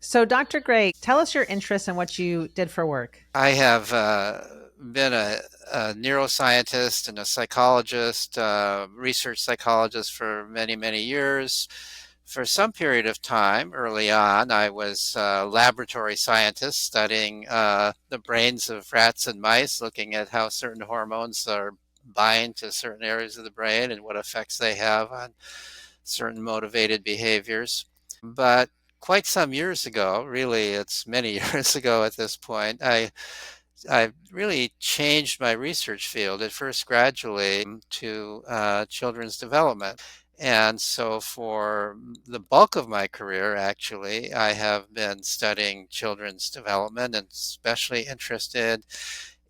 So, Dr. Gray, tell us your interests and what you did for work. I have been a neuroscientist and a psychologist, research psychologist for many, many years. For some period of time early on, I was a laboratory scientist studying the brains of rats and mice, looking at how certain hormones are bind to certain areas of the brain and what effects they have on certain motivated behaviors. But quite some years ago, really, it's many years ago at this point, I really changed my research field at first gradually to children's development. And so for the bulk of my career, actually, I have been studying children's development and especially interested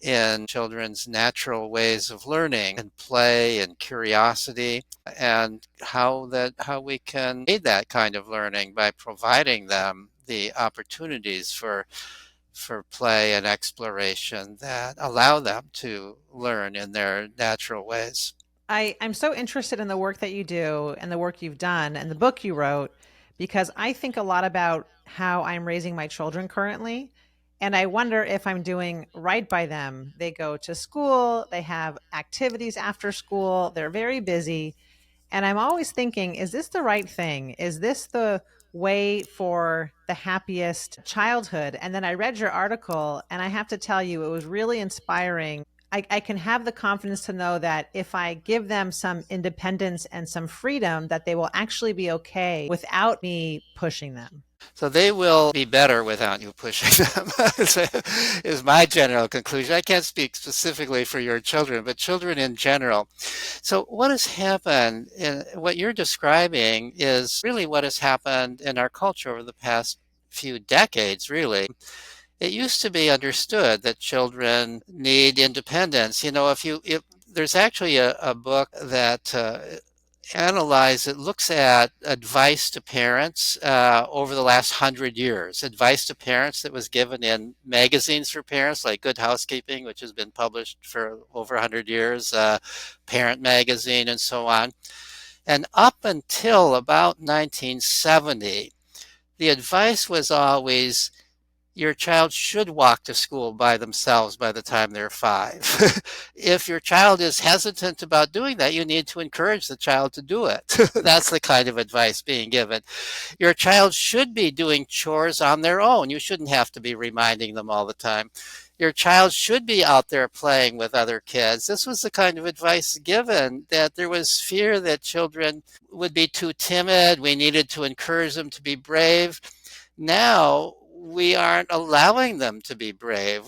in children's natural ways of learning and play and curiosity and how we can aid that kind of learning by providing them the opportunities for play and exploration that allow them to learn in their natural ways. I'm so interested in the work that you do and the work you've done and the book you wrote because I think a lot about how I'm raising my children currently. And I wonder if I'm doing right by them. They go to school, they have activities after school, they're very busy. And I'm always thinking, is this the right thing? Is this the way for the happiest childhood? And then I read your article, and I have to tell you, it was really inspiring. I can have the confidence to know that if I give them some independence and some freedom, that they will actually be okay without me pushing them. So they will be better without you pushing them, is my general conclusion. I can't speak specifically for your children, but children in general. So what has happened, what you're describing is really what has happened in our culture over the past few decades, really. It used to be understood that children need independence. If there's actually a book that looks at advice to parents over the last 100 years, advice to parents that was given in magazines for parents like Good Housekeeping, which has been published for over 100 years, Parent Magazine, and so on. And up until about 1970, the advice was always your child should walk to school by themselves by the time they're 5. If your child is hesitant about doing that, you need to encourage the child to do it. That's the kind of advice being given. Your child should be doing chores on their own. You shouldn't have to be reminding them all the time. Your child should be out there playing with other kids. This was the kind of advice given, that there was fear that children would be too timid. We needed to encourage them to be brave. Now we aren't allowing them to be brave.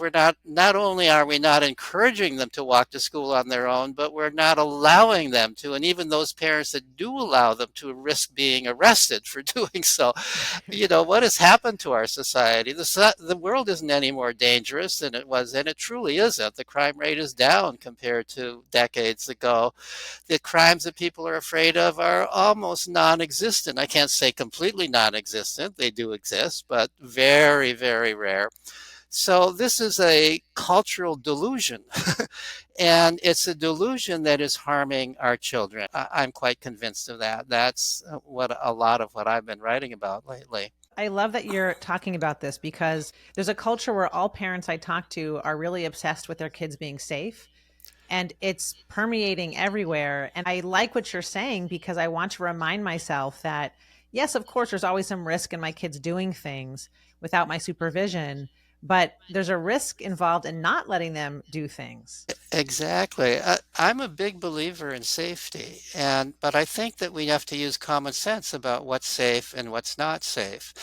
Not only are we not encouraging them to walk to school on their own, but we're not allowing them to. And even those parents that do allow them to risk being arrested for doing so. What has happened to our society? The world isn't any more dangerous than it was, and it truly isn't. The crime rate is down compared to decades ago. The crimes that people are afraid of are almost non-existent. I can't say completely non-existent. They do exist, but very, very rare. So this is a cultural delusion. And it's a delusion that is harming our children. I'm quite convinced of that. That's what a lot of what I've been writing about lately. I love that you're talking about this because there's a culture where all parents I talk to are really obsessed with their kids being safe, and it's permeating everywhere. And I like what you're saying because I want to remind myself that, yes, of course, there's always some risk in my kids doing things without my supervision, but there's a risk involved in not letting them do things. Exactly. I'm a big believer in safety, but I think that we have to use common sense about what's safe and what's not safe.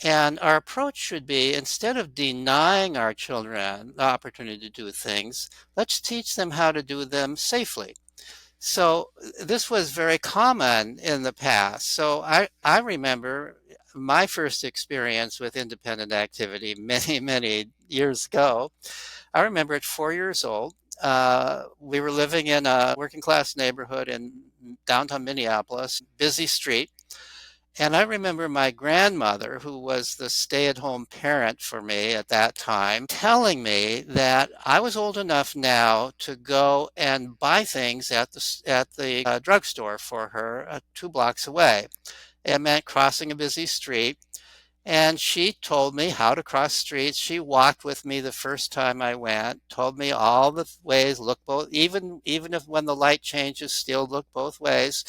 And our approach should be, instead of denying our children the opportunity to do things, let's teach them how to do them safely. So this was very common in the past. So I remember my first experience with independent activity many, many years ago. I remember at 4 years old, we were living in a working class neighborhood in downtown Minneapolis, busy street. And I remember my grandmother, who was the stay-at-home parent for me at that time, telling me that I was old enough now to go and buy things at the drugstore for her 2 blocks away. It meant crossing a busy street. And she told me how to cross streets. She walked with me the first time I went, told me all the ways, look both, even if when the light changes, still look both ways.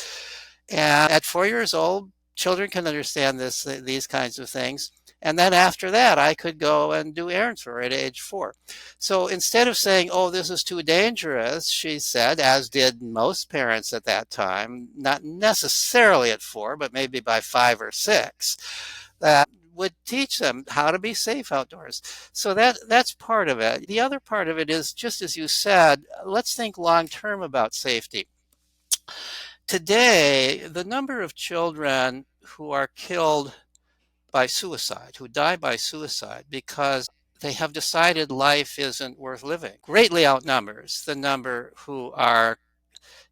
And at 4 years old, children can understand these kinds of things. And then after that, I could go and do errands for her at age 4. So instead of saying, "Oh, this is too dangerous," she said, as did most parents at that time, not necessarily at 4, but maybe by 5 or 6, that would teach them how to be safe outdoors. So that's part of it. The other part of it is, just as you said, let's think long term about safety. Today, the number of children who are killed by suicide, who die by suicide because they have decided life isn't worth living, greatly outnumbers the number who are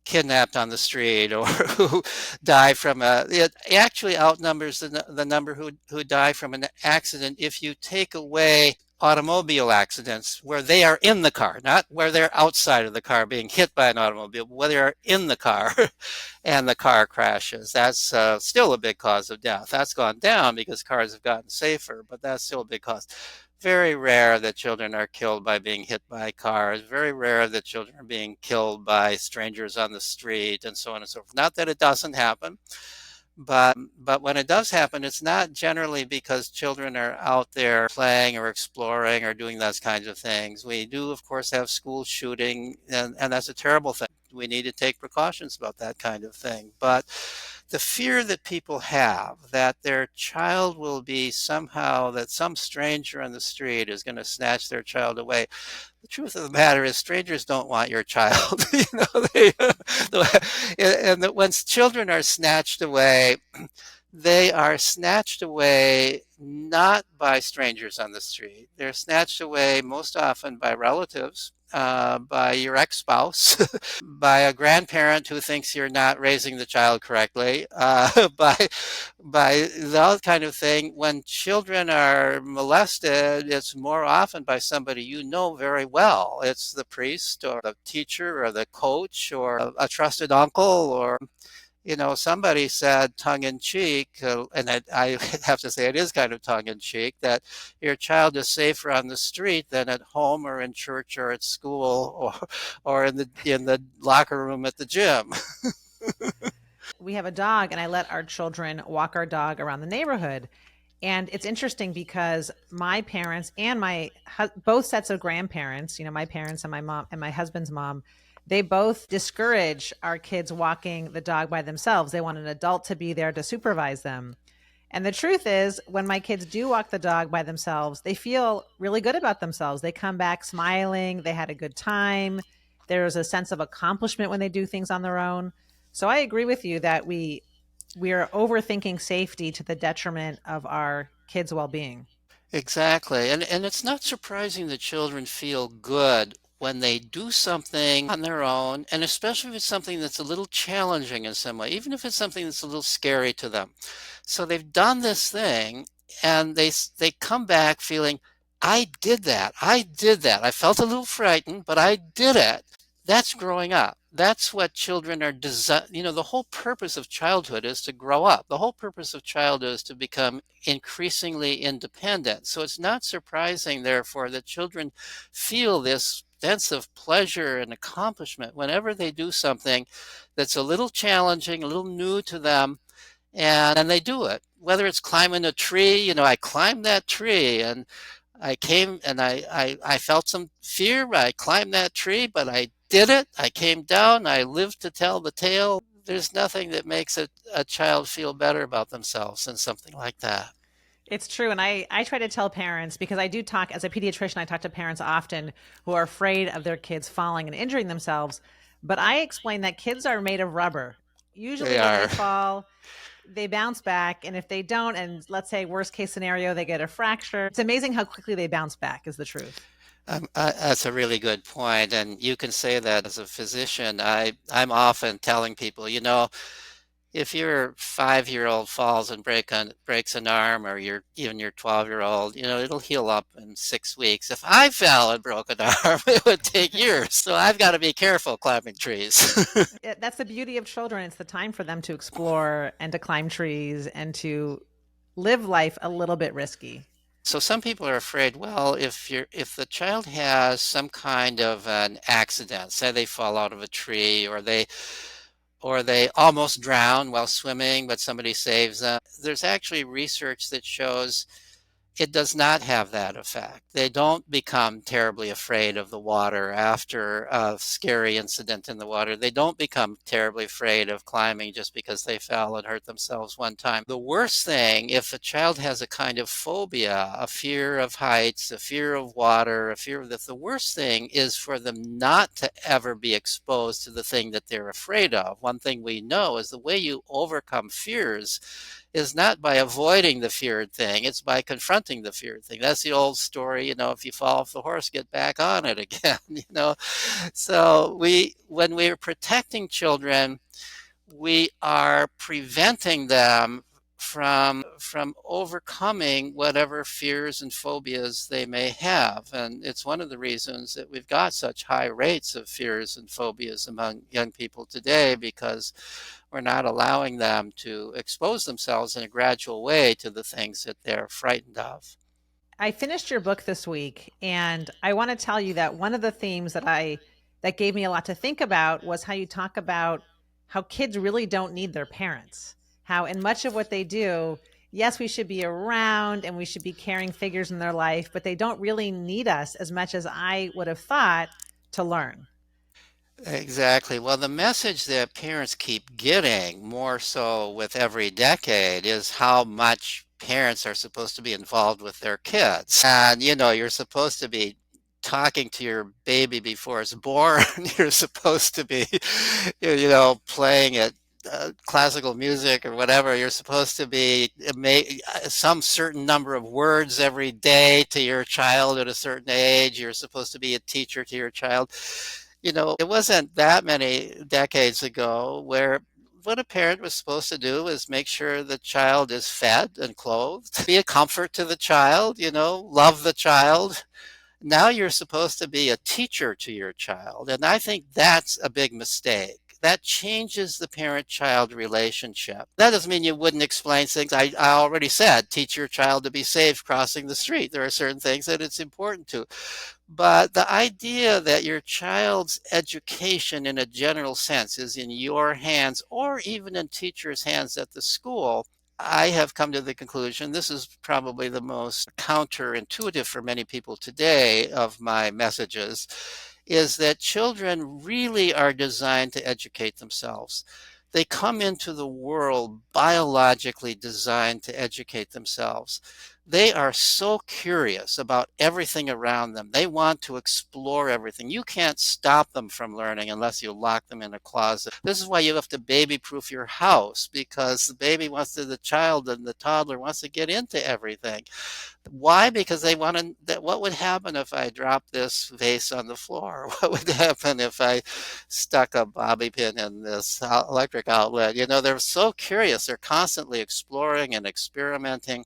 kidnapped on the street or who die from it actually outnumbers the number who die from an accident if you take away automobile accidents where they are in the car, not where they're outside of the car being hit by an automobile, but where they're in the car and the car crashes. That's still a big cause of death. That's gone down because cars have gotten safer, but that's still a big cause. Very rare that children are killed by being hit by cars. Very rare that children are being killed by strangers on the street and so on and so forth. Not that it doesn't happen, but when it does happen, it's not generally because children are out there playing or exploring or doing those kinds of things. We do, of course, have school shooting, and that's a terrible thing. We need to take precautions about that kind of thing. But the fear that people have that their child will be somehow, that some stranger on the street is going to snatch their child away. The truth of the matter is, strangers don't want your child. And that when children are snatched away, they are snatched away not by strangers on the street. They're snatched away most often by relatives, by your ex-spouse, by a grandparent who thinks you're not raising the child correctly, by that kind of thing. When children are molested, it's more often by somebody you know very well. It's the priest or the teacher or the coach or a trusted uncle or somebody said tongue in cheek, and I have to say it is kind of tongue in cheek, that your child is safer on the street than at home or in church or at school or in the locker room at the gym. We have a dog, and I let our children walk our dog around the neighborhood. And it's interesting because my parents and both sets of grandparents, my parents and my mom and my husband's mom, they both discourage our kids walking the dog by themselves. They want an adult to be there to supervise them. And the truth is, when my kids do walk the dog by themselves, they feel really good about themselves. They come back smiling, they had a good time. There's a sense of accomplishment when they do things on their own. So I agree with you that we are overthinking safety to the detriment of our kids' well-being. Exactly. And it's not surprising that children feel good when they do something on their own, and especially if it's something that's a little challenging in some way, even if it's something that's a little scary to them. So they've done this thing and they come back feeling, I did that. I did that. I felt a little frightened, but I did it. That's growing up. That's what children are designed. The whole purpose of childhood is to grow up. The whole purpose of childhood is to become increasingly independent. So it's not surprising, therefore, that children feel this sense of pleasure and accomplishment whenever they do something that's a little challenging, a little new to them, and they do it. Whether it's climbing a tree, I climbed that tree and I came and I felt some fear. I climbed that tree, but I did it. I came down. I lived to tell the tale. There's nothing that makes a child feel better about themselves than something like that. It's true. And I try to tell parents, because I do talk as a pediatrician, I talk to parents often who are afraid of their kids falling and injuring themselves. But I explain that kids are made of rubber. Usually They when they are. fall, they bounce back. And if they don't, and let's say worst case scenario, they get a fracture, it's amazing how quickly they bounce back, is the truth. That's a really good point, and you can say that as a physician. I'm often telling people, if your 5-year-old falls and breaks an arm, or even your 12-year-old, it'll heal up in 6 weeks. If I fell and broke an arm, it would take years. So I've got to be careful climbing trees. That's the beauty of children. It's the time for them to explore and to climb trees and to live life a little bit risky? So some people are afraid, well, if the child has some kind of an accident, say they fall out of a tree or they almost drown while swimming, but somebody saves them. There's actually research that shows it does not have that effect. They don't become terribly afraid of the water after a scary incident in the water. They don't become terribly afraid of climbing just because they fell and hurt themselves one time. The worst thing, if a child has a kind of phobia, a fear of heights, a fear of water, a fear of this, the worst thing is for them not to ever be exposed to the thing that they're afraid of. One thing we know is the way you overcome fears is not by avoiding the feared thing, it's by confronting the feared thing. That's the old story, if you fall off the horse, get back on it again. So when we're protecting children, we are preventing them from overcoming whatever fears and phobias they may have. And it's one of the reasons that we've got such high rates of fears and phobias among young people today, because we're not allowing them to expose themselves in a gradual way to the things that they're frightened of. I finished your book this week, and I want to tell you that one of the themes that gave me a lot to think about was how you talk about how kids really don't need their parents. How in much of what they do, yes, we should be around and we should be caring figures in their life, but they don't really need us as much as I would have thought to learn. Exactly. Well, the message that parents keep getting more so with every decade is how much parents are supposed to be involved with their kids. And, you're supposed to be talking to your baby before it's born. You're supposed to be, playing it. Classical music or whatever, you're supposed to be some certain number of words every day to your child at a certain age. You're supposed to be a teacher to your child. It wasn't that many decades ago where what a parent was supposed to do is make sure the child is fed and clothed, be a comfort to the child, love the child. Now you're supposed to be a teacher to your child. And I think that's a big mistake. That changes the parent-child relationship. That doesn't mean you wouldn't explain things. I already said, teach your child to be safe crossing the street. There are certain things that it's important to. But the idea that your child's education in a general sense is in your hands or even in teachers' hands at the school, I have come to the conclusion, this is probably the most counterintuitive for many people today of my messages, is that children really are designed to educate themselves. They come into the world biologically designed to educate themselves. They are so curious about everything around them. They want to explore everything. You can't stop them from learning unless you lock them in a closet. This is why you have to baby-proof your house, because the child and the toddler wants to get into everything. Why? Because they want to, that what would happen if I dropped this vase on the floor? What would happen if I stuck a bobby pin in this electric outlet? They're so curious. They're constantly exploring and experimenting.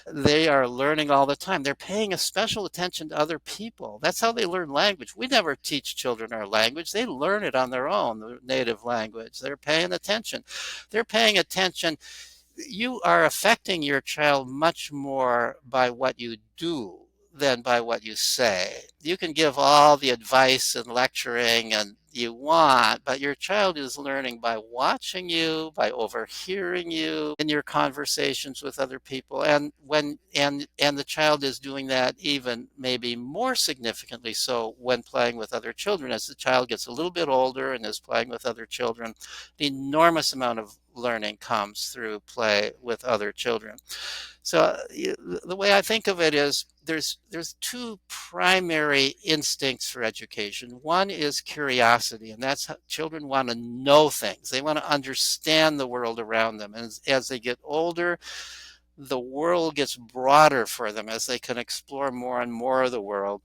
They are learning all the time. They're paying a special attention to other people. That's how they learn language. We never teach children our language. They learn it on their own, the native language. They're paying attention. They're paying attention. You are affecting your child much more by what you do than by what you say. You can give all the advice and lecturing and you want, but your child is learning by watching you, by overhearing you in your conversations with other people. And the child is doing that even maybe more significantly so when playing with other children. As the child gets a little bit older and is playing with other children, an enormous amount of learning comes through play with other children. So the way I think of it is there's two primary instincts for education. One is curiosity, and that's how children want to know things. They want to understand the world around them. And as they get older, the world gets broader for them as they can explore more and more of the world.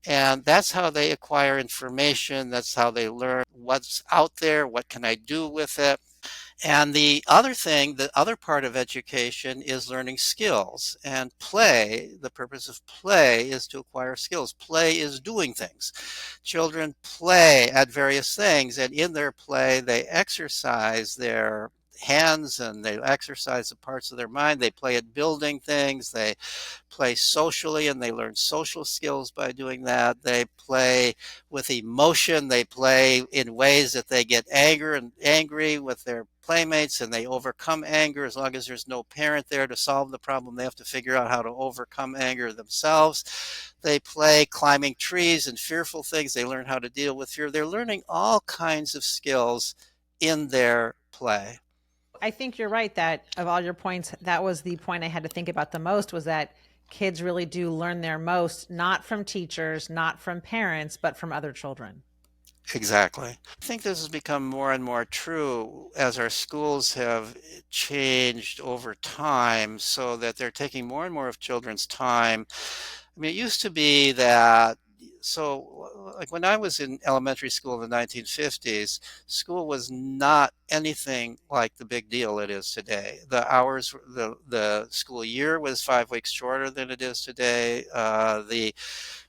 And that's how they acquire information. That's how they learn what's out there, what can I do with it. And the other thing, the other part of education is learning skills. And play, the purpose of play is to acquire skills. Play is doing things. Children play at various things, and in their play, they exercise their hands and they exercise the parts of their mind. They play at building things. They play socially and they learn social skills by doing that. They play with emotion. They play in ways that they get angry with their playmates and they overcome anger. As long as there's no parent there to solve the problem, they have to figure out how to overcome anger themselves. They play climbing trees and fearful things. They learn how to deal with fear. They're learning all kinds of skills in their play. I think you're right that of all your points, that was the point I had to think about the most, was that kids really do learn their most, not from teachers, not from parents, but from other children. Exactly. I think this has become more and more true as our schools have changed over time so that they're taking more and more of children's time. I mean, it used to be that, so like when I was in elementary school in the 1950s, school was not anything like the big deal it is today. The school year was 5 weeks shorter than it is today.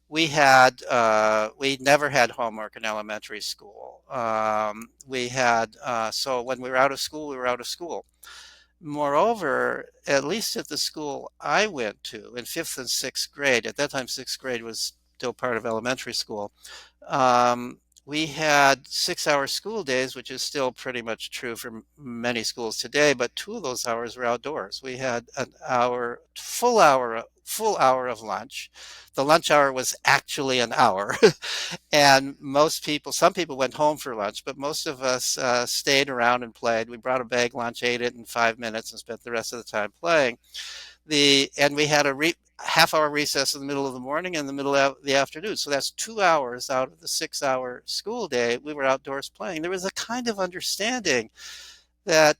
We never had homework in elementary school. So when we were out of school, we were out of school. Moreover, at least at the school I went to in fifth and sixth grade, at that time sixth grade was still part of elementary school, we had 6 hour school days, which is still pretty much true for many schools today, but 2 of those hours were outdoors. We had an hour, full hour of lunch. The lunch hour was actually an hour. And some people went home for lunch, but most of us stayed around and played. We brought a bag lunch, ate it in 5 minutes, and spent the rest of the time playing. And we had a half-hour recess in the middle of the morning and the middle of the afternoon. So that's 2 hours out of the 6 hour school day. We were outdoors playing. There was a kind of understanding that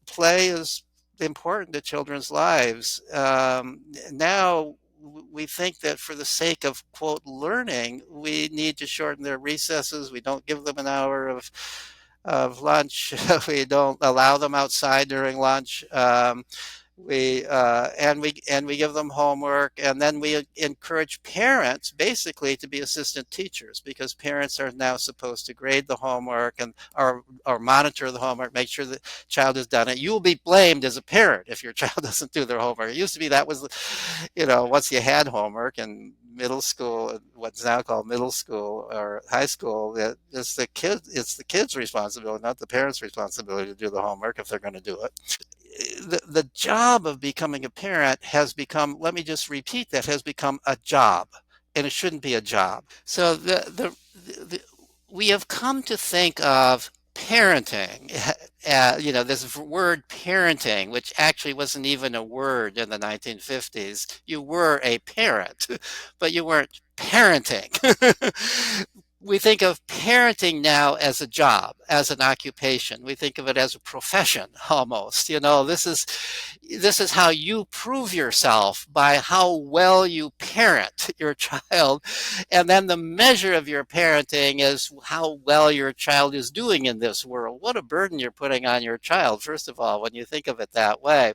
play is important to children's lives. Now we think that for the sake of quote learning, we need to shorten their recesses. We don't give them an hour of lunch. We don't allow them outside during lunch. We give them homework, and then we encourage parents basically to be assistant teachers, because parents are now supposed to grade the homework and or monitor the homework, make sure the child has done it. You will be blamed as a parent if your child doesn't do their homework. It used to be that was, once you had homework in middle school, what's now called middle school or high school, it's the kid's responsibility, not the parent's responsibility to do the homework if they're going to do it. The job of becoming a parent has become, let me just repeat, that has become a job, and it shouldn't be a job. So we have come to think of parenting, this word parenting, which actually wasn't even a word in the 1950s. You were a parent, but you weren't parenting. We think of parenting now as a job, as an occupation. We think of it as a profession almost. This is how you prove yourself, by how well you parent your child. And then the measure of your parenting is how well your child is doing in this world. What a burden you're putting on your child, first of all, when you think of it that way.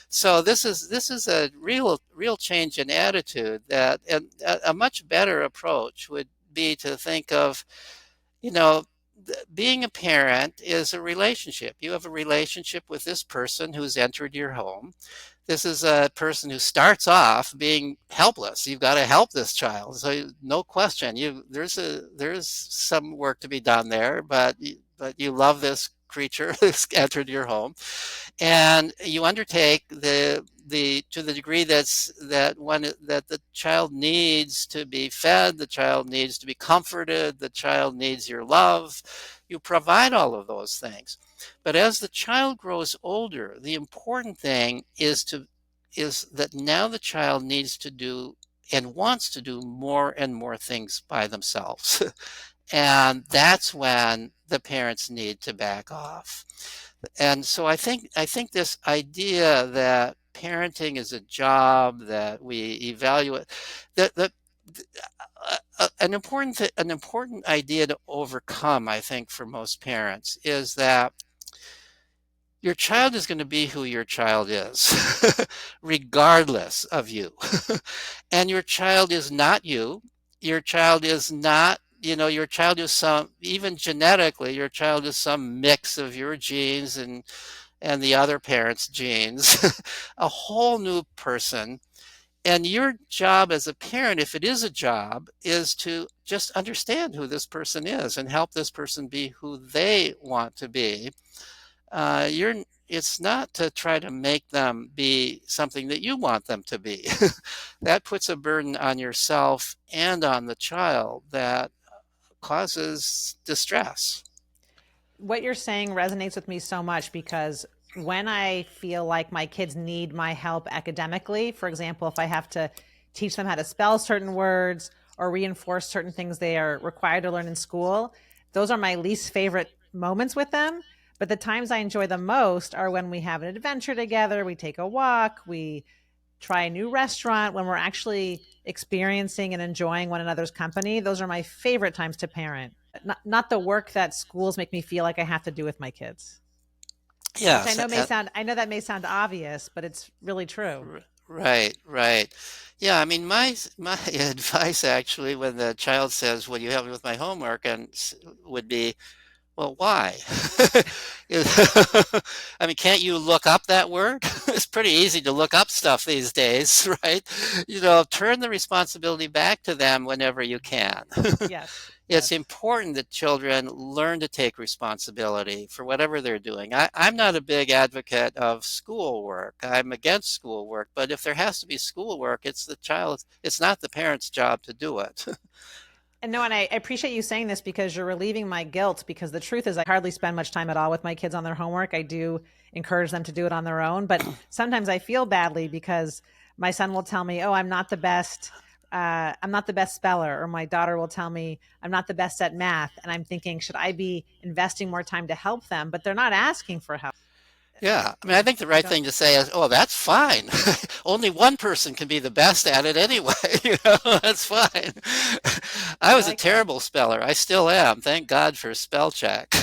So this is a real change in attitude, that and a much better approach would be to think of, being a parent is a relationship. You have a relationship with this person who's entered your home. This is a person who starts off being helpless. You've got to help this child. So no question, there's some work to be done there, but you love this creature who's entered your home, and you undertake to the degree that the child needs to be fed, the child needs to be comforted, the child needs your love. You provide all of those things. But as the child grows older, the important thing is that now the child needs to do and wants to do more and more things by themselves. And that's when the parents need to back off. And so I think this idea that parenting is a job that we evaluate, that an important idea to overcome, I think, for most parents, is that your child is going to be who your child is, regardless of you. And your child is not you. Your child is not, your child is even genetically, your child is some mix of your genes and the other parent's genes, a whole new person. And your job as a parent, if it is a job, is to just understand who this person is and help this person be who they want to be. You're It's not to try to make them be something that you want them to be. That puts a burden on yourself and on the child that causes distress. What you're saying resonates with me so much because when I feel like my kids need my help academically, for example, if I have to teach them how to spell certain words or reinforce certain things they are required to learn in school, those are my least favorite moments with them. But the times I enjoy the most are when we have an adventure together, we take a walk, we try a new restaurant, when we're actually experiencing and enjoying one another's company. Those are my favorite times to parent. Not the work that schools make me feel like I have to do with my kids, which Yes, I know that may sound obvious, but it's really true. right, right. Yeah, I mean, my advice actually when the child says, "Will you help me with my homework?" would be, well, why? I mean, can't you look up that word? It's pretty easy to look up stuff these days, right? Turn the responsibility back to them whenever you can. Yes, It's yes. important that children learn to take responsibility for whatever they're doing. I'm not a big advocate of schoolwork. I'm against schoolwork, but if there has to be schoolwork, it's not the parent's job to do it. And no, and I appreciate you saying this because you're relieving my guilt. Because the truth is, I hardly spend much time at all with my kids on their homework. I do encourage them to do it on their own, but sometimes I feel badly because my son will tell me, "Oh, I'm not the best. I'm not the best speller," or my daughter will tell me, "I'm not the best at math." And I'm thinking, should I be investing more time to help them? But they're not asking for help. Yeah, I mean, I think the I right don't. thing to say is, "Oh, that's fine. Only one person can be the best at it anyway. That's fine." I I was a like that. terrible speller. I still am. Thank God for spell check.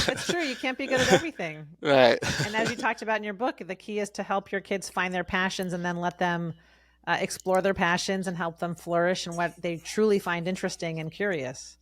It's true. You can't be good at everything. Right. And as you talked about in your book, the key is to help your kids find their passions and then let them explore their passions and help them flourish in what they truly find interesting and curious.